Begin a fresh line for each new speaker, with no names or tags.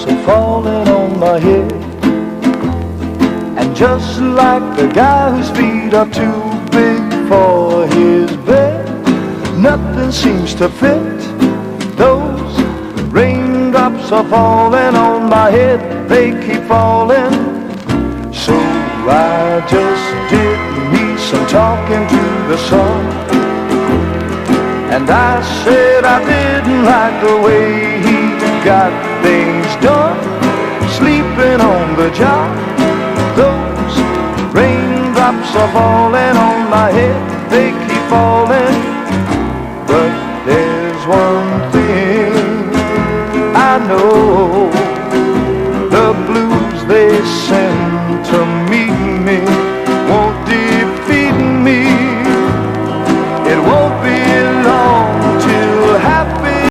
raindrops are falling on my head. And just like the guy whose feet are too big for his bed, nothing seems to fit. Those raindrops are falling on my head, they keep falling. So I just did me some talking to the sun, and I said I didn't like the way he got things done, sleeping on the job. Those raindrops are falling on my head, they keep falling. But there's one thing I know,